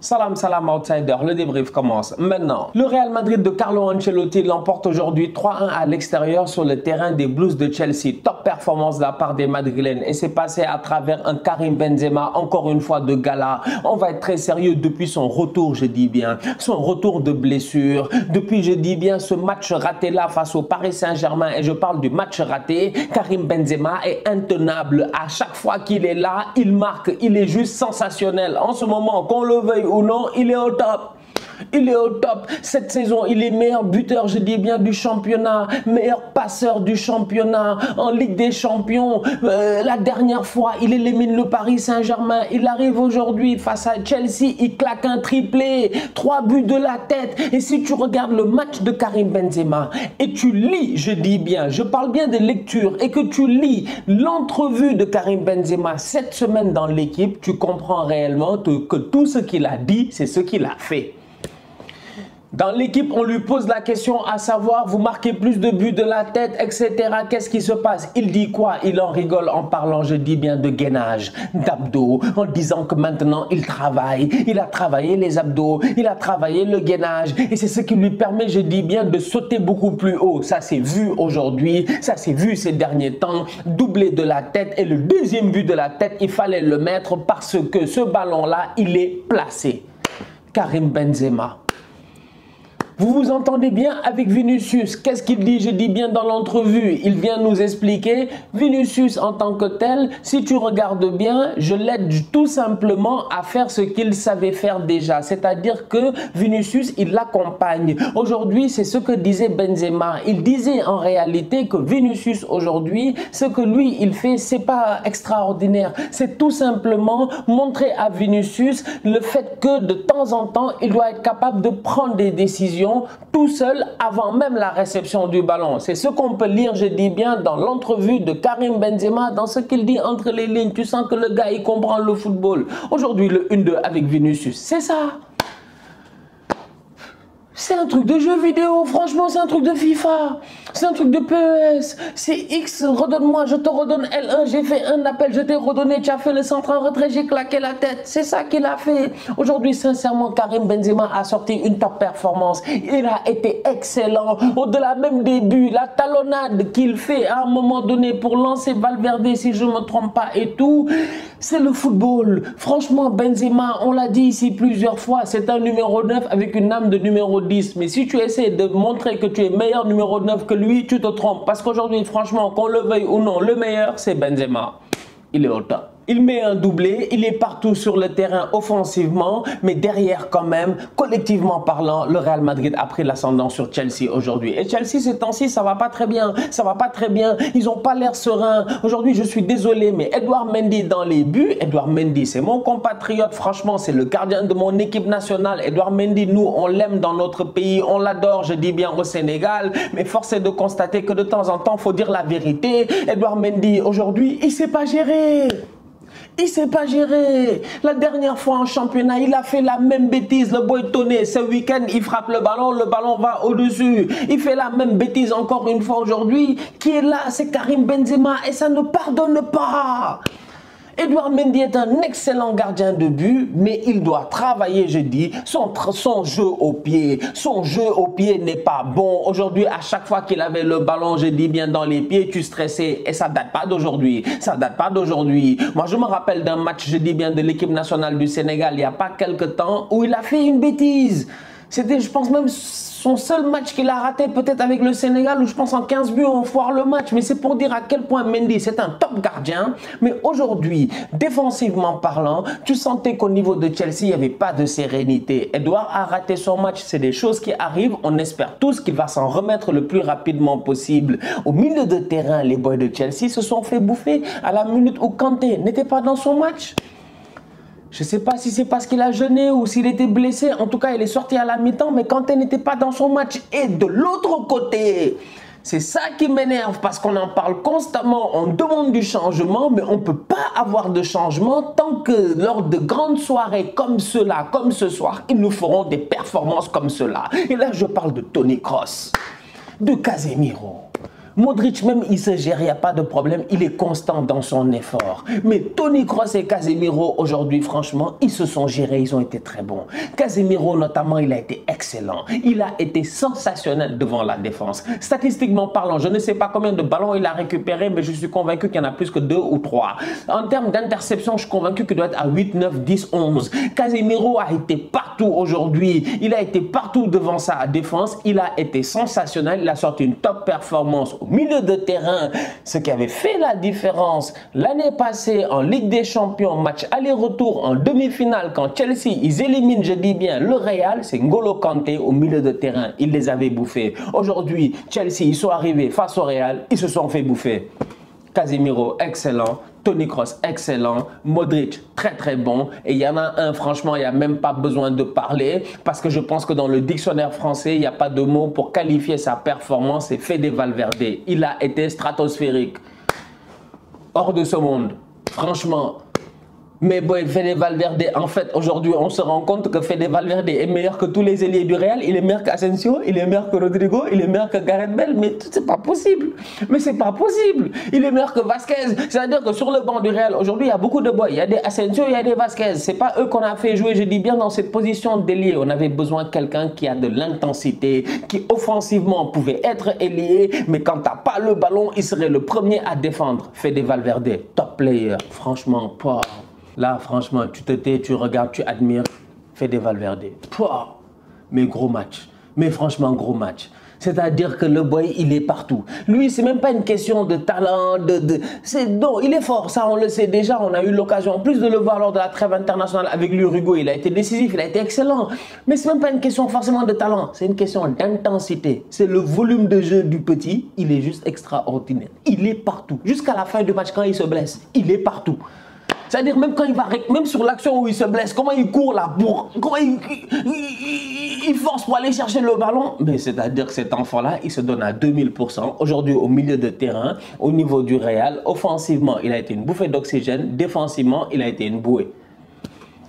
Salam, salam outsider, le débrief commence maintenant. Le Real Madrid de Carlo Ancelotti l'emporte aujourd'hui 3-1 à l'extérieur sur le terrain des Blues de Chelsea. Top performance de la part des Madrilènes et c'est passé à travers un Karim Benzema, encore une fois de gala. On va être très sérieux depuis son retour, je dis bien, son retour de blessure, depuis, je dis bien, ce match raté là face au Paris Saint-Germain et je parle du match raté. Karim Benzema est intenable. À chaque fois qu'il est là, il marque, il est juste sensationnel. En ce moment, qu'on le veuille ou non, il est au top. Il est au top. Cette saison, il est meilleur buteur, je dis bien, du championnat, meilleur passeur du championnat, en Ligue des Champions. La dernière fois, il élimine le Paris Saint-Germain. Il arrive aujourd'hui face à Chelsea, il claque un triplé, 3 buts de la tête. Et si tu regardes le match de Karim Benzema et tu lis, je dis bien, je parle bien de lecture, et que tu lis l'entrevue de Karim Benzema cette semaine dans l'équipe, tu comprends réellement que tout ce qu'il a dit, c'est ce qu'il a fait. Dans l'équipe, on lui pose la question à savoir, vous marquez plus de buts de la tête, etc. Qu'est-ce qui se passe? Il dit quoi? Il en rigole en parlant, je dis bien, de gainage, d'abdos, en disant que maintenant il travaille. Il a travaillé les abdos, il a travaillé le gainage. Et c'est ce qui lui permet, je dis bien, de sauter beaucoup plus haut. Ça s'est vu aujourd'hui, ça s'est vu ces derniers temps. Doublé de la tête et le deuxième but de la tête, il fallait le mettre parce que ce ballon-là, il est placé. Karim Benzema. Vous vous entendez bien avec Vinicius. Qu'est-ce qu'il dit? Je dis bien dans l'entrevue. Il vient nous expliquer. Vinicius en tant que tel, si tu regardes bien, je l'aide tout simplement à faire ce qu'il savait faire déjà. C'est-à-dire que Vinicius, il l'accompagne. Aujourd'hui, c'est ce que disait Benzema. Il disait en réalité que Vinicius aujourd'hui, ce que lui, il fait, c'est pas extraordinaire. C'est tout simplement montrer à Vinicius le fait que de temps en temps, il doit être capable de prendre des décisions tout seul avant même la réception du ballon. C'est ce qu'on peut lire, je dis bien, dans l'entrevue de Karim Benzema, dans ce qu'il dit entre les lignes. Tu sens que le gars, il comprend le football. Aujourd'hui, le 1-2 avec Vinicius, c'est ça. C'est un truc de jeu vidéo, franchement, c'est un truc de FIFA, c'est un truc de PES, c'est X, redonne-moi, je te redonne L1, j'ai fait un appel, je t'ai redonné, tu as fait le centre en retrait, j'ai claqué la tête, c'est ça qu'il a fait. Aujourd'hui, sincèrement, Karim Benzema a sorti une top performance, il a été excellent, au-delà même des buts, la talonnade qu'il fait à un moment donné pour lancer Valverde, si je ne me trompe pas et tout, c'est le football. Franchement, Benzema, on l'a dit ici plusieurs fois, c'est un numéro 9 avec une âme de numéro 10. Mais si tu essaies de montrer que tu es meilleur numéro 9 que lui, tu te trompes. Parce qu'aujourd'hui, franchement, qu'on le veuille ou non, le meilleur, c'est Benzema. Il est au top. Il met un doublé, il est partout sur le terrain offensivement, mais derrière quand même, collectivement parlant, le Real Madrid a pris l'ascendant sur Chelsea aujourd'hui. Et Chelsea, ces temps-ci, ça va pas très bien, ça va pas très bien, ils ont pas l'air sereins. Aujourd'hui, je suis désolé, mais Edouard Mendy dans les buts, Edouard Mendy, c'est mon compatriote, franchement, c'est le gardien de mon équipe nationale. Edouard Mendy, nous, on l'aime dans notre pays, on l'adore, je dis bien au Sénégal, mais force est de constater que de temps en temps, faut dire la vérité. Edouard Mendy, aujourd'hui, il sait pas gérer. Il ne sait pas gérer. La dernière fois en championnat, il a fait la même bêtise. Le boy Toné, ce week-end, il frappe le ballon va au-dessus. Il fait la même bêtise encore une fois aujourd'hui. Qui est là? C'est Karim Benzema et ça ne pardonne pas. Edouard Mendy est un excellent gardien de but, mais il doit travailler, je dis, son jeu au pied. Son jeu au pied n'est pas bon. Aujourd'hui, à chaque fois qu'il avait le ballon, je dis bien dans les pieds, tu stressais. Et ça date pas d'aujourd'hui. Ça date pas d'aujourd'hui. Moi, je me rappelle d'un match, je dis bien, de l'équipe nationale du Sénégal, il n'y a pas quelque temps, où il a fait une bêtise. C'était, je pense même, son seul match qu'il a raté peut-être avec le Sénégal où je pense en 15 buts on foire le match. Mais c'est pour dire à quel point Mendy c'est un top gardien. Mais aujourd'hui, défensivement parlant, tu sentais qu'au niveau de Chelsea, il n'y avait pas de sérénité. Edouard a raté son match. C'est des choses qui arrivent. On espère tous qu'il va s'en remettre le plus rapidement possible. Au milieu de terrain, les boys de Chelsea se sont fait bouffer à la minute où Kanté n'était pas dans son match. Je ne sais pas si c'est parce qu'il a jeûné ou s'il était blessé. En tout cas, il est sorti à la mi-temps, mais Kanté n'était pas dans son match. Et de l'autre côté, c'est ça qui m'énerve parce qu'on en parle constamment. On demande du changement, mais on ne peut pas avoir de changement tant que lors de grandes soirées comme cela, comme ce soir, ils nous feront des performances comme cela. Et là, je parle de Toni Kroos, de Casemiro. Modric même, il se gère, il n'y a pas de problème, il est constant dans son effort. Mais Toni Kroos et Casemiro, aujourd'hui, franchement, ils se sont gérés, ils ont été très bons. Casemiro, notamment, il a été excellent. Il a été sensationnel devant la défense. Statistiquement parlant, je ne sais pas combien de ballons il a récupéré, mais je suis convaincu qu'il y en a plus que 2 ou 3. En termes d'interception, je suis convaincu qu'il doit être à 8, 9, 10, 11. Casemiro a été partout aujourd'hui. Il a été partout devant sa défense. Il a été sensationnel. Il a sorti une top performance au milieu de terrain, ce qui avait fait la différence l'année passée en Ligue des Champions, match aller-retour en demi-finale, quand Chelsea, ils éliminent, je dis bien, le Real, c'est N'Golo Kanté au milieu de terrain. Il les avait bouffés. Aujourd'hui, Chelsea, ils sont arrivés face au Real, ils se sont fait bouffer. Casemiro, excellent. Toni Kroos, excellent. Modric, très très bon. Et il y en a un, franchement, il n'y a même pas besoin de parler parce que je pense que dans le dictionnaire français, il n'y a pas de mot pour qualifier sa performance. C'est Fede Valverde. Il a été stratosphérique. Hors de ce monde. Franchement. Mais bon, Fede Valverde, en fait, aujourd'hui, on se rend compte que Fede Valverde est meilleur que tous les ailiers du Real. Il est meilleur qu'Asensio, il est meilleur que Rodrigo, il est meilleur que Gareth Bale. Mais c'est pas possible. Mais c'est pas possible. Il est meilleur que Vasquez. C'est-à-dire que sur le banc du Real, aujourd'hui, il y a beaucoup de boys. Il y a des Asensio, il y a des Vasquez. C'est pas eux qu'on a fait jouer, je dis bien, dans cette position d'ailier. On avait besoin de quelqu'un qui a de l'intensité, qui offensivement pouvait être ailier, mais quand t'as pas le ballon, il serait le premier à défendre. Fede Valverde, top player. Franchement, pas. Là, franchement, tu te tais, tu regardes, tu admires, Fede Valverde. Pouah, mais gros match. Mais franchement, gros match. C'est-à-dire que le boy, il est partout. Lui, c'est même pas une question de talent, non, il est fort, ça on le sait déjà. On a eu l'occasion, en plus de le voir lors de la trêve internationale avec l'Uruguay, il a été décisif, il a été excellent. Mais c'est même pas une question forcément de talent, c'est une question d'intensité. C'est le volume de jeu du petit, il est juste extraordinaire. Il est partout. Jusqu'à la fin du match, quand il se blesse, il est partout. C'est-à-dire même quand il va, même sur l'action où il se blesse, comment il court là pour, comment il force pour aller chercher le ballon. Mais c'est-à-dire que cet enfant-là, il se donne à 2000%. Aujourd'hui, au milieu de terrain, au niveau du Real, offensivement, il a été une bouffée d'oxygène. Défensivement, il a été une bouée.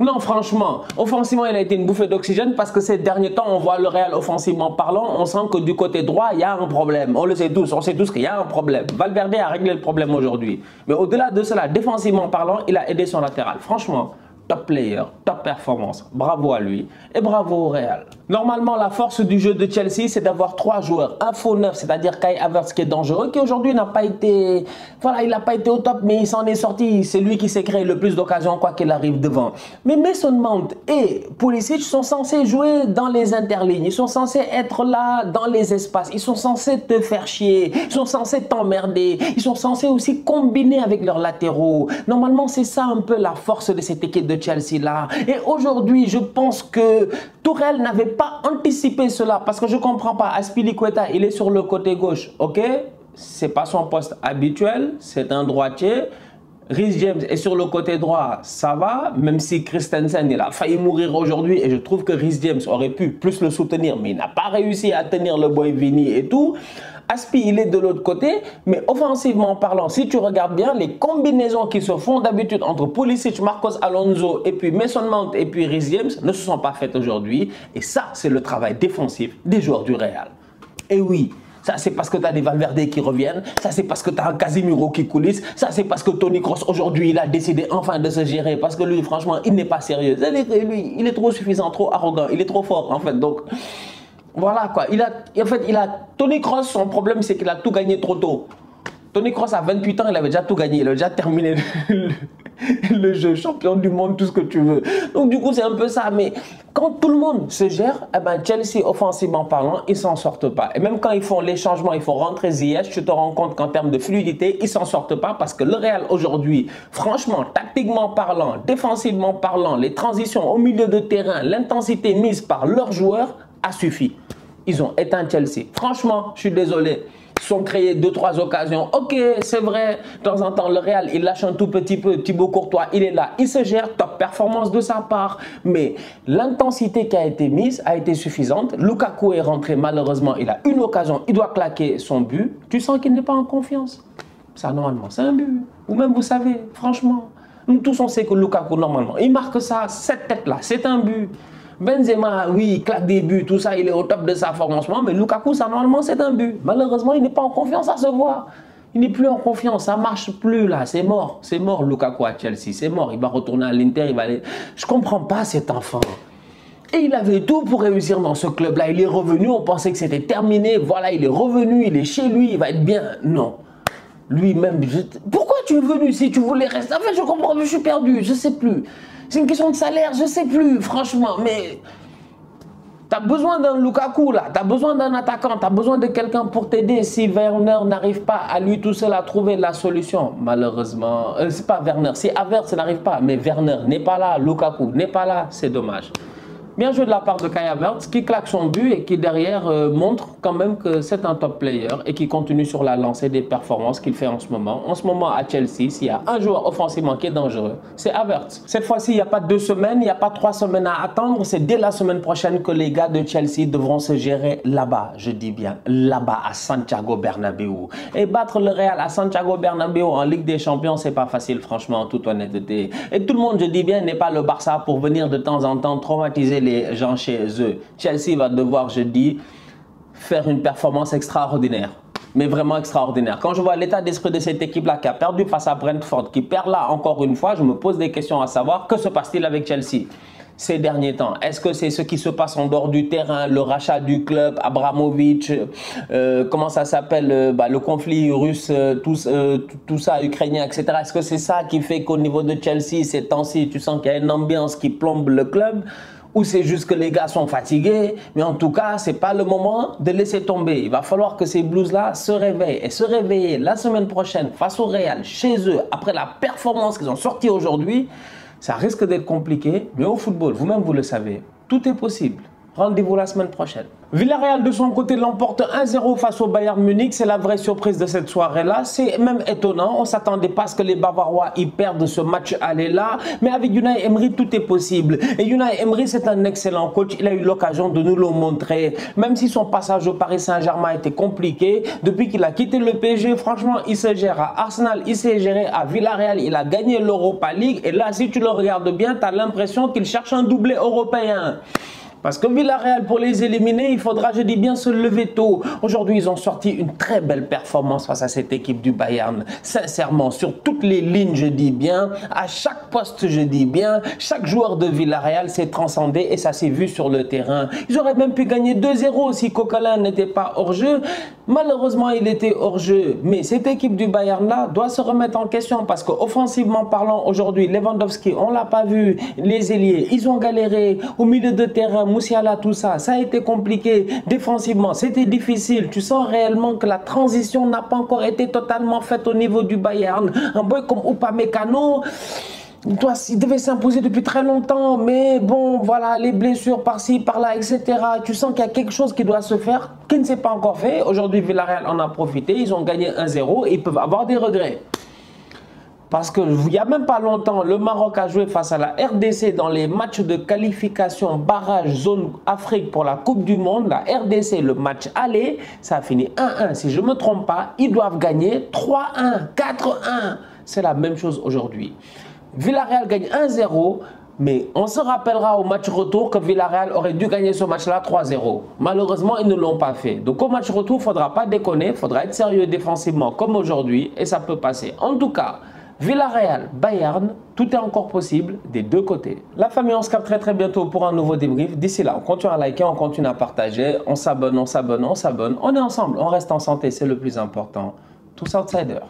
Non, franchement, offensivement, il a été une bouffée d'oxygène parce que ces derniers temps, on voit le Real offensivement parlant, on sent que du côté droit, il y a un problème. On le sait tous, on sait tous qu'il y a un problème. Valverde a réglé le problème aujourd'hui. Mais au-delà de cela, défensivement parlant, il a aidé son latéral. Franchement, top player, top performance. Bravo à lui et bravo au Real. Normalement, la force du jeu de Chelsea, c'est d'avoir 3 joueurs. Un faux neuf, c'est-à-dire Kai Havertz qui est dangereux, qui aujourd'hui n'a pas été, voilà, il n'a pas été au top, mais il s'en est sorti. C'est lui qui s'est créé le plus d'occasions, quoi qu'il arrive devant. Mais Mason Mount et Pulisic sont censés jouer dans les interlignes. Ils sont censés être là dans les espaces. Ils sont censés te faire chier. Ils sont censés t'emmerder. Ils sont censés aussi combiner avec leurs latéraux. Normalement, c'est ça un peu la force de cette équipe de Chelsea là. Et aujourd'hui, je pense que Tourelle n'avait pas anticipé cela parce que je comprends pas. Azpilicueta, il est sur le côté gauche, ok? C'est pas son poste habituel, c'est un droitier. Rhys James est sur le côté droit, ça va, même si Christensen, il a failli mourir aujourd'hui et je trouve que Rhys James aurait pu plus le soutenir, mais il n'a pas réussi à tenir le boy Vini et tout. Aspi, il est de l'autre côté, mais offensivement parlant, si tu regardes bien, les combinaisons qui se font d'habitude entre Pulisic, Marcos Alonso et puis Mason Mount et puis Rhys James ne se sont pas faites aujourd'hui. Et ça, c'est le travail défensif des joueurs du Real. Et oui, ça c'est parce que tu as des Valverde qui reviennent, ça c'est parce que tu as un Casemiro qui coulisse, ça c'est parce que Toni Kroos aujourd'hui, il a décidé enfin de se gérer parce que lui, franchement, il n'est pas sérieux. Lui, il est trop suffisant, trop arrogant, il est trop fort en fait. Donc, voilà quoi, Toni Kroos, son problème c'est qu'il a tout gagné trop tôt. Toni Kroos à 28 ans, il avait déjà tout gagné, il avait déjà terminé le jeu, champion du monde, tout ce que tu veux. Donc du coup c'est un peu ça, mais quand tout le monde se gère, eh ben, Chelsea offensivement parlant, ils s'en sortent pas. Et même quand ils font les changements, il faut rentrer Ziyech, tu te rends compte qu'en termes de fluidité, ils s'en sortent pas parce que le Real aujourd'hui, franchement, tactiquement parlant, défensivement parlant, les transitions au milieu de terrain, l'intensité mise par leurs joueurs a suffi. Ils ont éteint Chelsea. Franchement, je suis désolé. Ils sont créés 2-3 occasions. Ok, c'est vrai. De temps en temps, le Real, il lâche un tout petit peu. Thibaut Courtois, il est là. Il se gère. Top performance de sa part. Mais l'intensité qui a été mise a été suffisante. Lukaku est rentré. Malheureusement, il a une occasion. Il doit claquer son but. Tu sens qu'il n'est pas en confiance. Ça, normalement, c'est un but. Ou même, vous savez, franchement, nous tous, on sait que Lukaku, normalement, il marque ça. Cette tête-là, c'est un but. Benzema, oui, il claque des buts, tout ça, il est au top de sa forme en ce moment, mais Lukaku, ça, normalement, c'est un but. Malheureusement, il n'est pas en confiance, ça se voit. Il n'est plus en confiance, ça ne marche plus là, c'est mort Lukaku à Chelsea, c'est mort, il va retourner à l'Inter, il va aller... Je ne comprends pas cet enfant. Et il avait tout pour réussir dans ce club-là, il est revenu, on pensait que c'était terminé, voilà, il est revenu, il est chez lui, il va être bien. Non, lui-même, pourquoi tu es venu si tu voulais rester? En fait, je comprends, je suis perdu, je ne sais plus. C'est une question de salaire, je ne sais plus, franchement, mais... Tu as besoin d'un Lukaku là, tu as besoin d'un attaquant, tu as besoin de quelqu'un pour t'aider si Werner n'arrive pas à lui tout seul à trouver la solution. Malheureusement, c'est pas Werner, si Havertz n'arrive pas, mais Werner n'est pas là, Lukaku n'est pas là, c'est dommage. Bien joué de la part de Kai Havertz qui claque son but et qui derrière montre quand même que c'est un top player et qui continue sur la lancée des performances qu'il fait en ce moment. En ce moment à Chelsea, s'il y a un joueur offensivement qui est dangereux, c'est Havertz. Cette fois-ci, il n'y a pas 2 semaines, il n'y a pas 3 semaines à attendre. C'est dès la semaine prochaine que les gars de Chelsea devront se gérer là-bas. Je dis bien là-bas à Santiago Bernabéu. Et battre le Real à Santiago Bernabéu en Ligue des Champions, c'est pas facile franchement en toute honnêteté. Et tout le monde, je dis bien, n'est pas le Barça pour venir de temps en temps traumatiser les gens chez eux. Chelsea va devoir, je dis, faire une performance extraordinaire. Mais vraiment extraordinaire. Quand je vois l'état d'esprit de cette équipe-là qui a perdu face à Brentford, qui perd là encore une fois, je me pose des questions à savoir, que se passe-t-il avec Chelsea ces derniers temps? Est-ce que c'est ce qui se passe en dehors du terrain, le rachat du club, Abramovich, comment ça s'appelle, le conflit russe, tout ça, ukrainien, etc. Est-ce que c'est ça qui fait qu'au niveau de Chelsea, ces temps-ci, tu sens qu'il y a une ambiance qui plombe le club? Ou c'est juste que les gars sont fatigués, mais en tout cas, ce n'est pas le moment de laisser tomber. Il va falloir que ces Blues-là se réveillent. Et se réveiller la semaine prochaine face au Real, chez eux, après la performance qu'ils ont sortie aujourd'hui, ça risque d'être compliqué. Mais au football, vous-même, vous le savez, tout est possible. Rendez-vous la semaine prochaine. Villarreal de son côté l'emporte 1-0 face au Bayern Munich. C'est la vraie surprise de cette soirée-là. C'est même étonnant. On ne s'attendait pas à ce que les Bavarois y perdent ce match aller-là. Mais avec Unai Emery, tout est possible. Et Unai Emery, c'est un excellent coach. Il a eu l'occasion de nous le montrer. Même si son passage au Paris Saint-Germain était compliqué, depuis qu'il a quitté le PSG, franchement, il se gère à Arsenal, il s'est géré à Villarreal. Il a gagné l'Europa League. Et là, si tu le regardes bien, tu as l'impression qu'il cherche un doublé européen. Parce que Villarreal, pour les éliminer, il faudra, je dis bien, se lever tôt. Aujourd'hui, ils ont sorti une très belle performance face à cette équipe du Bayern. Sincèrement, sur toutes les lignes, je dis bien, à chaque poste, je dis bien, chaque joueur de Villarreal s'est transcendé et ça s'est vu sur le terrain. Ils auraient même pu gagner 2-0 si Coquelin n'était pas hors jeu. Malheureusement, il était hors jeu. Mais cette équipe du Bayern-là doit se remettre en question parce qu'offensivement parlant, aujourd'hui, Lewandowski, on ne l'a pas vu. Les ailiers, ils ont galéré. Au milieu de terrain, Moussiala, tout ça, ça a été compliqué. Défensivement, c'était difficile. Tu sens réellement que la transition n'a pas encore été totalement faite au niveau du Bayern. Un boy comme Upamecano, il devait s'imposer depuis très longtemps, mais bon, voilà, les blessures par-ci, par-là, etc. Tu sens qu'il y a quelque chose qui doit se faire, qui ne s'est pas encore fait. Aujourd'hui, Villarreal en a profité, ils ont gagné 1-0 et ils peuvent avoir des regrets. Parce qu'il n'y a même pas longtemps, le Maroc a joué face à la RDC dans les matchs de qualification barrage zone Afrique pour la Coupe du Monde. La RDC, le match aller, ça a fini 1-1. Si je ne me trompe pas, ils doivent gagner 3-1, 4-1. C'est la même chose aujourd'hui. Villarreal gagne 1-0. Mais on se rappellera au match retour que Villarreal aurait dû gagner ce match-là 3-0. Malheureusement, ils ne l'ont pas fait. Donc au match retour, il ne faudra pas déconner, il faudra être sérieux défensivement comme aujourd'hui et ça peut passer. En tout cas, Villarreal, Bayern, tout est encore possible des deux côtés. La famille, on se capte très bientôt pour un nouveau débrief. D'ici là, on continue à liker, on continue à partager, on s'abonne, on s'abonne, on s'abonne. On est ensemble, on reste en santé, c'est le plus important. Tous outsiders.